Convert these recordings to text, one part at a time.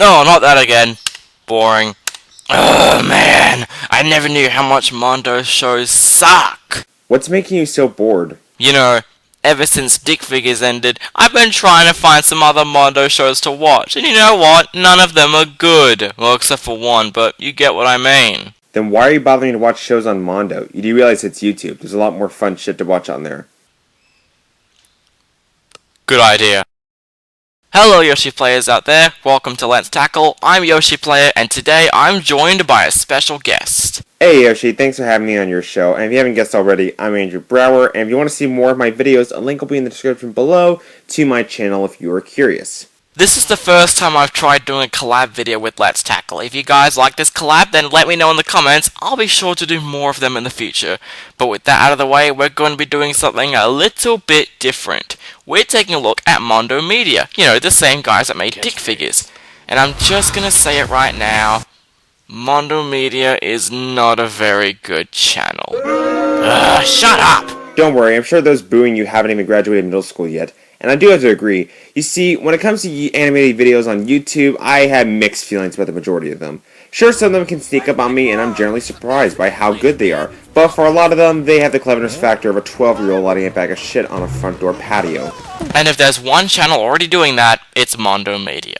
No, not that again. Boring. Oh man, I never knew how much Mondo shows suck. What's making you so bored? You know, ever since Dick Figures ended, I've been trying to find some other Mondo shows to watch, and you know what? None of them are good. Well, except for one, but you get what I mean. Then why are you bothering to watch shows on Mondo? You do realize it's YouTube. There's a lot more fun shit to watch on there. Good idea. Hello Yoshi players out there, welcome to Let's Tackle. I'm Yoshi Player, and today I'm joined by a special guest. Hey Yoshi, thanks for having me on your show. And if you haven't guessed already, I'm Andrew Brower, and if you want to see more of my videos, a link will be in the description below to my channel if you are curious. This is the first time I've tried doing a collab video with Let's Tackle. If you guys like this collab, then let me know in the comments. I'll be sure to do more of them in the future. But with that out of the way, we're going to be doing something a little bit different. We're taking a look at Mondo Media. You know, the same guys that made Dick Figures. And I'm just gonna say it right now. Mondo Media is not a very good channel. Shut up! Don't worry, I'm sure those booing you haven't even graduated middle school yet. And I do have to agree. You see, when it comes to animated videos on YouTube, I have mixed feelings about the majority of them. Sure, some of them can sneak up on me, and I'm generally surprised by how good they are. But for a lot of them, they have the cleverness factor of a 12-year-old letting a bag of shit on a front door patio. And if there's one channel already doing that, it's Mondo Media.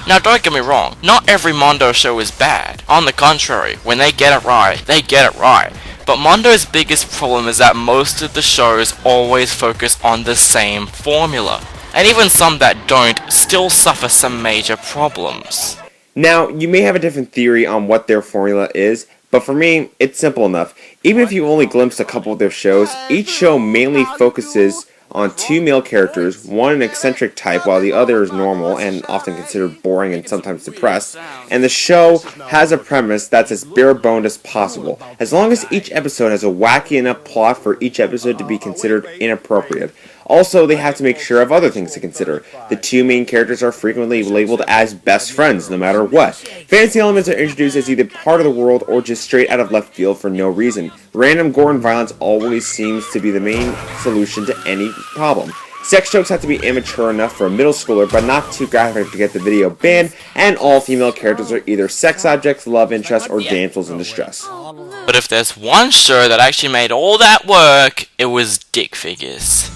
Now don't get me wrong, not every Mondo show is bad. On the contrary, when they get it right, they get it right. But Mondo's biggest problem is that most of the shows always focus on the same formula. And even some that don't still suffer some major problems. Now, you may have a different theory on what their formula is, but for me, it's simple enough. Even if you only glimpse a couple of their shows, each show mainly focuses on two male characters, one an eccentric type while the other is normal and often considered boring and sometimes depressed, and the show has a premise that's as bare boned as possible, as long as each episode has a wacky enough plot for each episode to be considered inappropriate. Also, they have to make sure of other things to consider. The two main characters are frequently labeled as best friends, no matter what. Fantasy elements are introduced as either part of the world or just straight out of left field for no reason. Random gore and violence always seems to be the main solution to any problem. Sex jokes have to be immature enough for a middle schooler, but not too graphic to get the video banned, and all female characters are either sex objects, love interests, or damsels in distress. But if there's one show that actually made all that work, it was Dick Figures.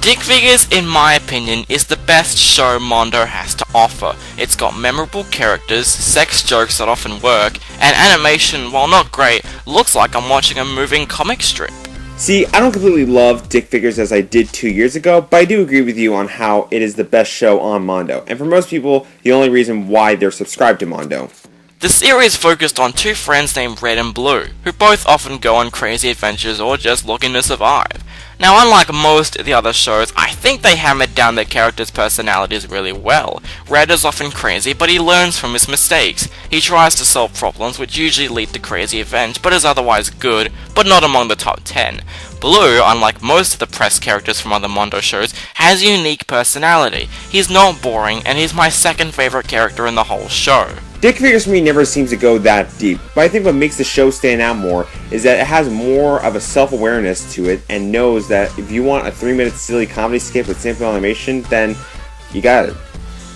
Dick Figures, in my opinion, is the best show Mondo has to offer. It's got memorable characters, sex jokes that often work, and animation, while not great, looks like I'm watching a moving comic strip. See, I don't completely love Dick Figures as I did 2 years ago, but I do agree with you on how it is the best show on Mondo, and for most people, the only reason why they're subscribed to Mondo. The series focused on two friends named Red and Blue, who both often go on crazy adventures or just looking to survive. Now, unlike most of the other shows, I think they hammered down their characters' personalities really well. Red is often crazy, but he learns from his mistakes. He tries to solve problems, which usually lead to crazy events, but is otherwise good, but not among the top 10. Blue, unlike most of the press characters from other Mondo shows, has a unique personality. He's not boring, and he's my second favorite character in the whole show. Dick Figures for me never seems to go that deep, but I think what makes the show stand out more is that it has more of a self-awareness to it and knows that if you want a 3-minute silly comedy skit with simple animation, then you got it.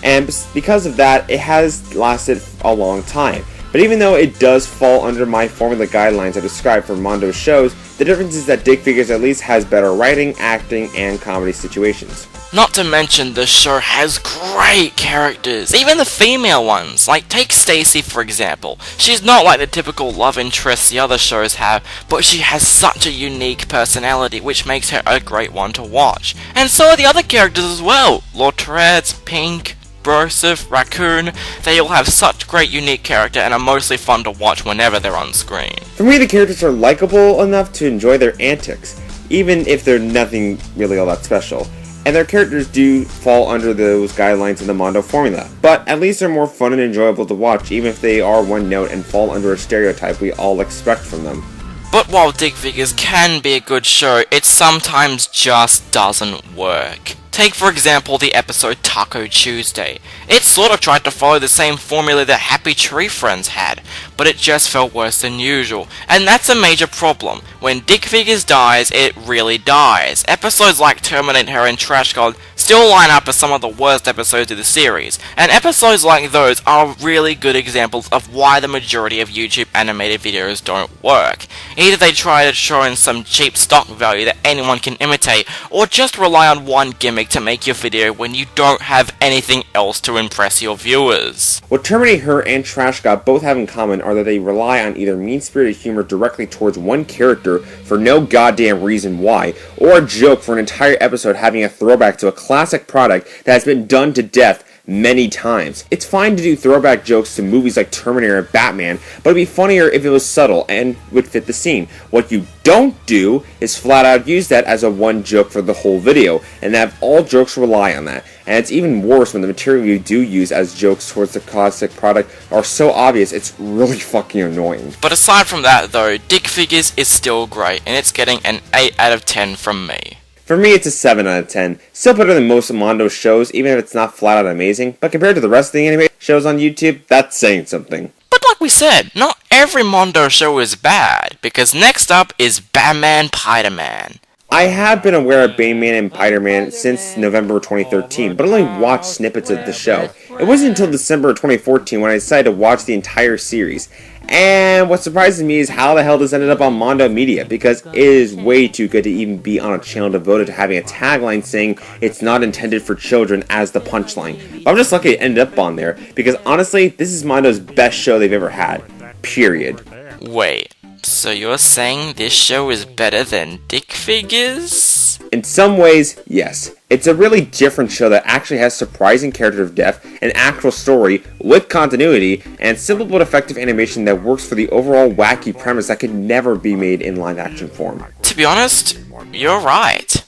And because of that, it has lasted a long time. But even though it does fall under my formula guidelines I described for Mondo shows, the difference is that Dick Figures at least has better writing, acting, and comedy situations. Not to mention, the show has great characters, even the female ones. Like, take Stacy for example. She's not like the typical love interest the other shows have, but she has such a unique personality, which makes her a great one to watch. And so are the other characters as well. Lord Tourette's, Pink, Broseph, Raccoon, they all have such great unique character and are mostly fun to watch whenever they're on screen. For me, the characters are likable enough to enjoy their antics, even if they're nothing really all that special. And their characters do fall under those guidelines in the Mondo formula, but at least they're more fun and enjoyable to watch, even if they are one note and fall under a stereotype we all expect from them. But while Dick Figures can be a good show, it sometimes just doesn't work. Take for example the episode Taco Tuesday. It sort of tried to follow the same formula that Happy Tree Friends had, but it just felt worse than usual, and that's a major problem. When Dick Figures dies, it really dies. Episodes like Terminate Her and Trash God still line up as some of the worst episodes of the series, and episodes like those are really good examples of why the majority of YouTube animated videos don't work. Either they try to show in some cheap stock value that anyone can imitate, or just rely on one gimmick to make your video when you don't have anything else to impress your viewers. What Terminator Her and Trash God both have in common are that they rely on either mean-spirited humor directly towards one character for no goddamn reason why, or a joke for an entire episode having a throwback to a classic product that has been done to death many times. It's fine to do throwback jokes to movies like Terminator and Batman, but it'd be funnier if it was subtle and would fit the scene. What you don't do is flat out use that as a one joke for the whole video, and have all jokes rely on that. And it's even worse when the material you do use as jokes towards the classic product are so obvious it's really fucking annoying. But aside from that though, Dick Figures is still great, and it's getting an 8 out of 10 from me. For me, it's a 7 out of 10. Still better than most of Mondo's shows, even if it's not flat out amazing, but compared to the rest of the anime shows on YouTube, that's saying something. But like we said, not every Mondo show is bad, because next up is Batman Piderman. I have been aware of Bayman and Spider-Man since November 2013, but only watched snippets of the show. It wasn't until December 2014 when I decided to watch the entire series. And what surprises me is how the hell this ended up on Mondo Media, because it is way too good to even be on a channel devoted to having a tagline saying it's not intended for children as the punchline. But I'm just lucky it ended up on there, because honestly, this is Mondo's best show they've ever had. Period. Wait, so you're saying this show is better than Dick Figures? In some ways, yes. It's a really different show that actually has surprising character depth, an actual story with continuity, and simple but effective animation that works for the overall wacky premise that could never be made in live action form. To be honest, you're right.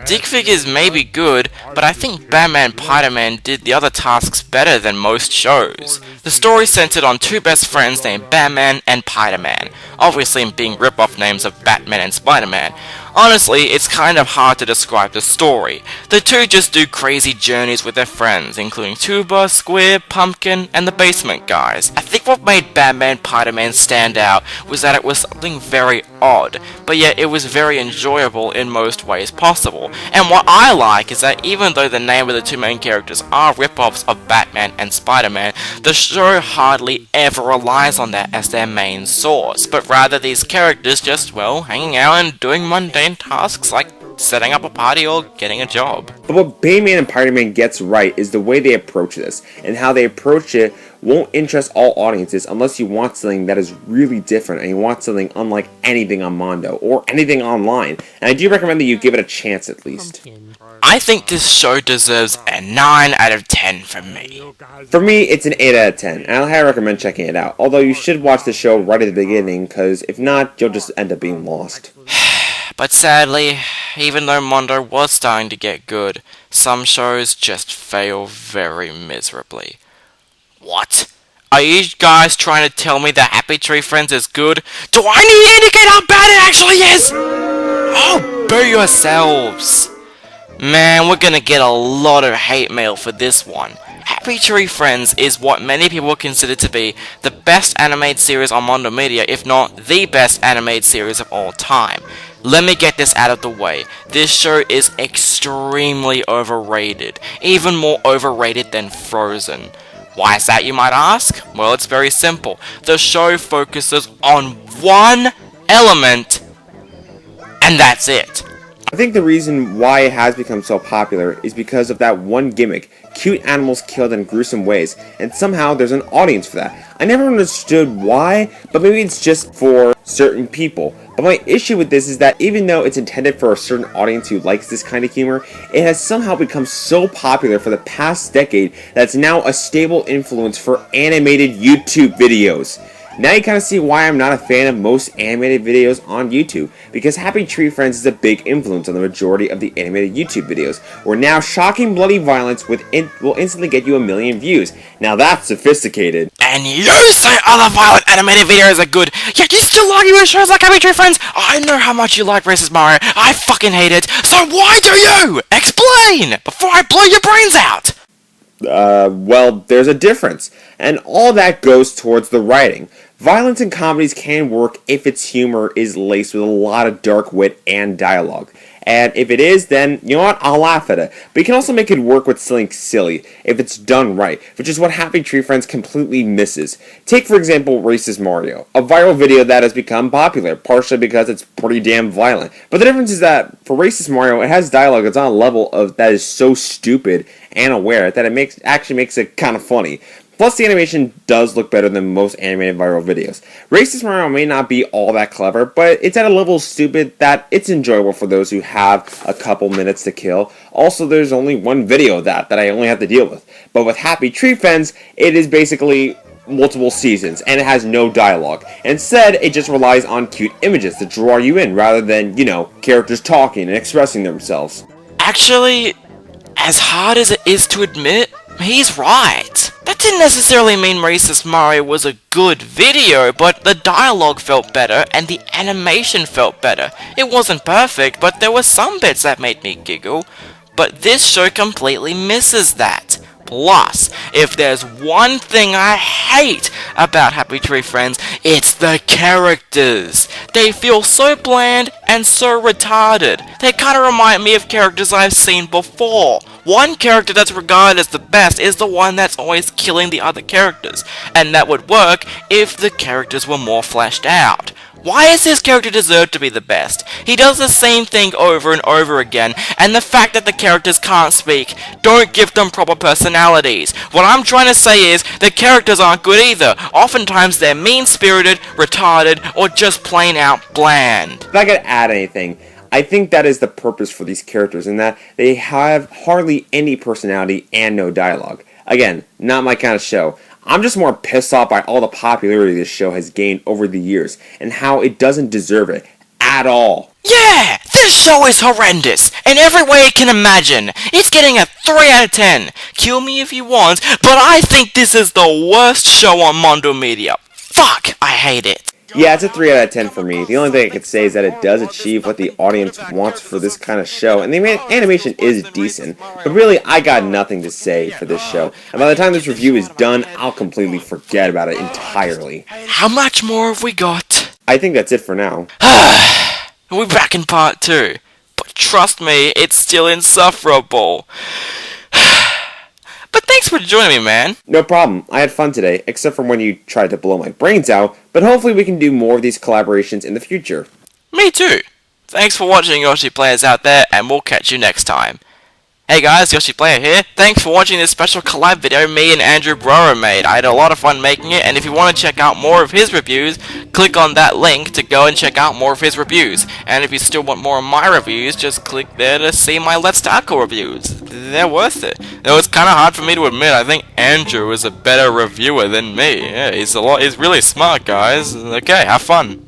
Dick Figures may be good, but I think Batman Piderman did the other tasks better than most shows. The story centered on two best friends named Batman and Piderman, obviously being rip-off names of Batman and Spider-Man. Honestly, it's kind of hard to describe the story. The two just do crazy journeys with their friends, including Tuba, Squid, Pumpkin, and the Basement Guys. I think what made Batman Piderman stand out was that it was something very odd, but yet it was very enjoyable in most ways possible. And what I like is that even though the name of the two main characters are rip-offs of Batman and Spider-Man, the show hardly ever relies on that as their main source, but rather these characters just, well, hanging out and doing mundane tasks like setting up a party or getting a job. But what Bayman and Spider-Man gets right is the way they approach this, and how they approach it won't interest all audiences unless you want something that is really different and you want something unlike anything on Mondo or anything online. And I do recommend that you give it a chance at least. I think this show deserves a 9 out of 10 from me. For me, it's an 8 out of 10, and I highly recommend checking it out. Although you should watch the show right at the beginning, because if not, you'll just end up being lost. But sadly, even though Mondo was starting to get good, some shows just fail very miserably. What? Are you guys trying to tell me that Happy Tree Friends is good? Do I need to indicate how bad it actually is? Oh, boo yourselves. Man, we're gonna get a lot of hate mail for this one. Happy Tree Friends is what many people consider to be the best animated series on Mondo Media, if not the best animated series of all time. Let me get this out of the way. This show is extremely overrated, even more overrated than Frozen. Why is that, you might ask? Well, it's very simple. The show focuses on one element, and that's it. I think the reason why it has become so popular is because of that one gimmick, cute animals killed in gruesome ways, and somehow there's an audience for that. I never understood why, but maybe it's just for certain people. But my issue with this is that even though it's intended for a certain audience who likes this kind of humor, it has somehow become so popular for the past decade that it's now a stable influence for animated YouTube videos. Now you kind of see why I'm not a fan of most animated videos on YouTube, because Happy Tree Friends is a big influence on the majority of the animated YouTube videos, where now shocking bloody violence will instantly get you a million views. Now that's sophisticated. And you say other violent animated videos are good, yet you still argue with shows like Happy Tree Friends? I know how much you like Racist Mario, I fucking hate it, so why do you? Explain, before I blow your brains out! Well, there's a difference, and all that goes towards the writing. Violence in comedies can work if its humor is laced with a lot of dark wit and dialogue. And if it is, then, you know what, I'll laugh at it. But you can also make it work with something silly, if it's done right, which is what Happy Tree Friends completely misses. Take, for example, Racist Mario, a viral video that has become popular, partially because it's pretty damn violent. But the difference is that, for Racist Mario, it has dialogue that's on a level of that is so stupid and aware that it actually makes it kind of funny. Plus, the animation does look better than most animated viral videos. Racist Mario may not be all that clever, but it's at a level of stupid that it's enjoyable for those who have a couple minutes to kill. Also, there's only one video of that I only have to deal with. But with Happy Tree Friends, it is basically multiple seasons, and it has no dialogue. Instead, it just relies on cute images to draw you in, rather than, characters talking and expressing themselves. Actually, as hard as it is to admit, he's right. That didn't necessarily mean Racist Mario was a good video, but the dialogue felt better and the animation felt better. It wasn't perfect, but there were some bits that made me giggle. But this show completely misses that. Plus, if there's one thing I hate about Happy Tree Friends, it's the characters. They feel so bland and so retarded. They kinda remind me of characters I've seen before. One character that's regarded as the best is the one that's always killing the other characters, and that would work if the characters were more fleshed out. Why does this character deserve to be the best? He does the same thing over and over again, and the fact that the characters can't speak, don't give them proper personalities. What I'm trying to say is, the characters aren't good either. Oftentimes they're mean-spirited, retarded, or just plain out bland. If I could add anything, I think that is the purpose for these characters, in that they have hardly any personality and no dialogue. Again, not my kind of show. I'm just more pissed off by all the popularity this show has gained over the years, and how it doesn't deserve it at all. Yeah! This show is horrendous, in every way it can imagine. It's getting a 3 out of 10. Kill me if you want, but I think this is the worst show on Mondo Media. Fuck, I hate it. Yeah, it's a 3 out of 10 for me. The only thing I could say is that it does achieve what the audience wants for this kind of show, and the animation is decent. But really, I got nothing to say for this show. And by the time this review is done, I'll completely forget about it entirely. How much more have we got? I think that's it for now. We're back in part 2. But trust me, it's still insufferable. But thanks for joining me, man. No problem. I had fun today, except for when you tried to blow my brains out, but hopefully we can do more of these collaborations in the future. Me too. Thanks for watching, Yoshi Players out there, and we'll catch you next time. Hey guys, Yoshi Player here. Thanks for watching this special collab video me and Andrew Brower made. I had a lot of fun making it, and if you want to check out more of his reviews, click on that link to go and check out more of his reviews. And if you still want more of my reviews, just click there to see my Let's Tackle reviews. They're worth it. Though it's kind of hard for me to admit, I think Andrew is a better reviewer than me. Yeah, he's really smart, guys. Okay, have fun.